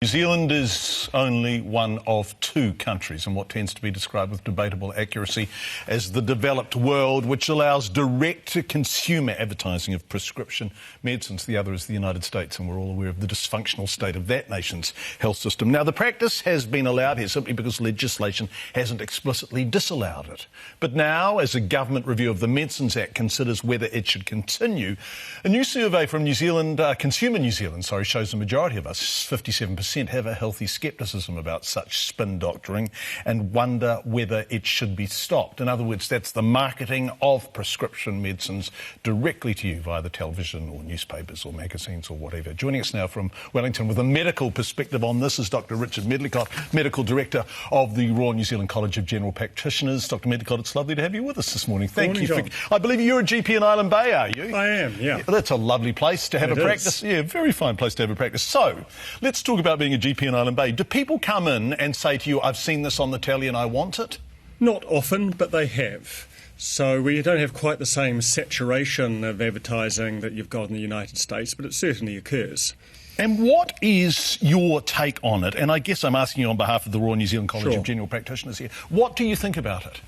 New Zealand is only one of two countries in what tends to be described with debatable accuracy as the developed world, which allows direct-to-consumer advertising of prescription medicines. The other is the United States, and we're all aware of the dysfunctional state of that nation's health system. Now, the practice has been allowed here simply because legislation hasn't explicitly disallowed it. But now, as a government review of the Medicines Act considers whether it should continue, a new survey from Consumer New Zealand, shows the majority of us, 57%, have a healthy scepticism about such spin doctoring and wonder whether it should be stopped. In other words, that's the marketing of prescription medicines directly to you via the television or newspapers or magazines or whatever. Joining us now from Wellington with a medical perspective on this is Dr. Richard Medlicott, Medical Director of the Royal New Zealand College of General Practitioners. Dr. Medlicott, it's lovely to have you with us this morning. Thank you. I believe you're a GP in Island Bay, are you? I am, yeah. That's a lovely place to have a practice. Yeah, very fine place to have a practice. So, let's talk about being a GP in Island Bay. Do people come in and say to you, I've seen this on the telly and I want it? Not often, but they have. So we don't have quite the same saturation of advertising that you've got in the United States, but it certainly occurs. And what is your take on it? And I guess I'm asking you on behalf of the Royal New Zealand College of General Practitioners here. What do you think about it?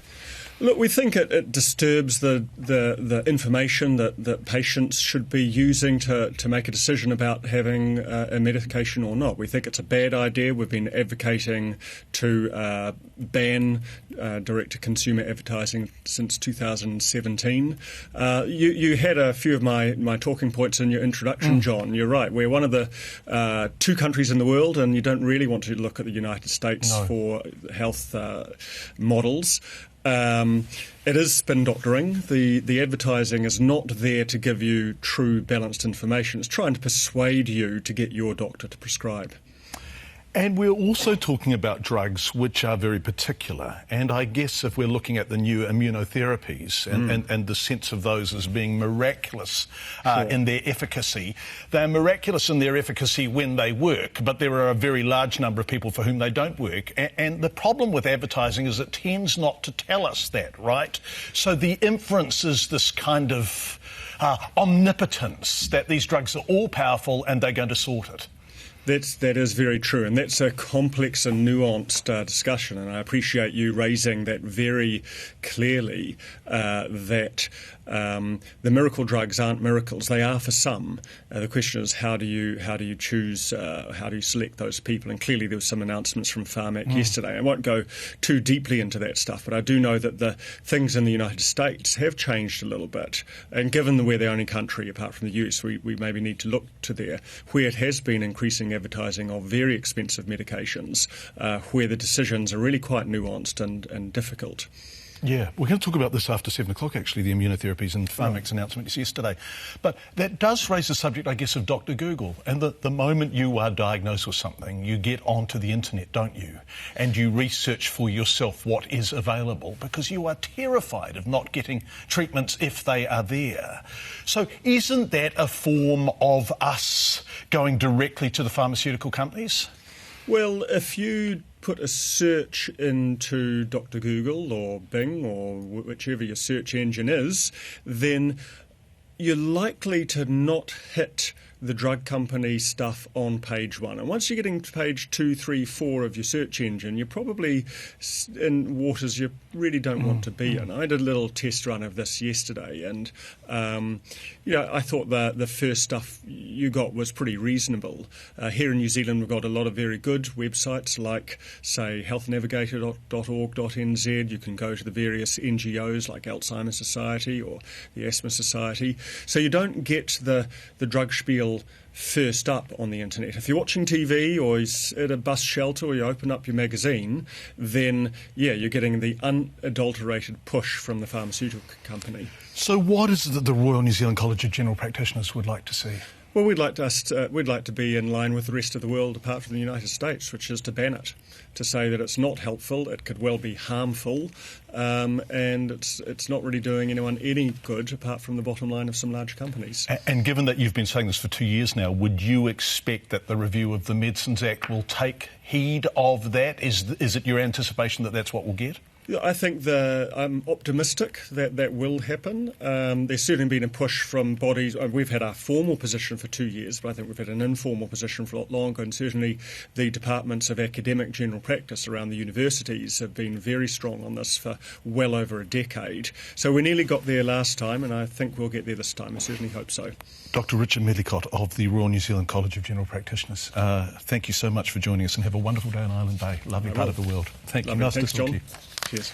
Look, we think it disturbs the information that patients should be using to make a decision about having a medication or not. We think it's a bad idea. We've been advocating to ban direct-to-consumer advertising since 2017. You had a few of my talking points in your introduction, John. You're right. We're one of the two countries in the world, and you don't really want to look at the United States for health models. It is spin doctoring. The advertising is not there to give you true balanced information. It's trying to persuade you to get your doctor to prescribe. And we're also talking about drugs which are very particular. And I guess if we're looking at the new immunotherapies and the sense of those as being miraculous in their efficacy, they're miraculous in their efficacy when they work, but there are a very large number of people for whom they don't work. And the problem with advertising is it tends not to tell us that, right? So the inference is this kind of omnipotence that these drugs are all powerful and they're going to sort it. That is very true, and that's a complex and nuanced discussion, and I appreciate you raising that very clearly, that the miracle drugs aren't miracles. They are for some. The question is how do you choose, how do you select those people? And clearly there were some announcements from Pharmac yesterday. I won't go too deeply into that stuff, but I do know that the things in the United States have changed a little bit, and given we're the only country apart from the US, we maybe need to look to there, where it has been increasing advertising of very expensive medications, where the decisions are really quite nuanced and difficult. Yeah, we're going to talk about this after 7 o'clock, actually, the immunotherapies and Pharmac's announcements yesterday. But that does raise the subject, I guess, of Dr. Google. And the moment you are diagnosed with something, you get onto the internet, don't you? And you research for yourself what is available because you are terrified of not getting treatments if they are there. So isn't that a form of us going directly to the pharmaceutical companies? Well, if you put a search into Dr. Google or Bing or whichever your search engine is, then you're likely to not hit the drug company stuff on page 1. And once you're getting to page 2, 3, 4 of your search engine, you're probably in waters you really don't want to be in. I did a little test run of this yesterday, and I thought the first stuff you got was pretty reasonable. Here in New Zealand, we've got a lot of very good websites like, say, healthnavigator.org.nz. You can go to the various NGOs like Alzheimer's Society or the Asthma Society. So you don't get the drug spiel first up on the internet. If you're watching TV or at a bus shelter or you open up your magazine, then, you're getting the unadulterated push from the pharmaceutical company. So what is it that the Royal New Zealand College of General Practitioners would like to see? Well, we'd like to be in line with the rest of the world apart from the United States, which is to ban it, to say that it's not helpful, it could well be harmful, and it's not really doing anyone any good apart from the bottom line of some large companies. And given that you've been saying this for 2 years now, would you expect that the review of the Medicines Act will take heed of that? Is it your anticipation that that's what we'll get? I think I'm optimistic that will happen. There's certainly been a push from bodies. We've had our formal position for 2 years, but I think we've had an informal position for a lot longer, and certainly the departments of academic general practice around the universities have been very strong on this for well over a decade. So we nearly got there last time, and I think we'll get there this time. I certainly hope so. Dr. Richard Medlicott of the Royal New Zealand College of General Practitioners, thank you so much for joining us, and have a wonderful day on Island Bay. Lovely part of the world. Thank you. Nice to talk to you. Cheers.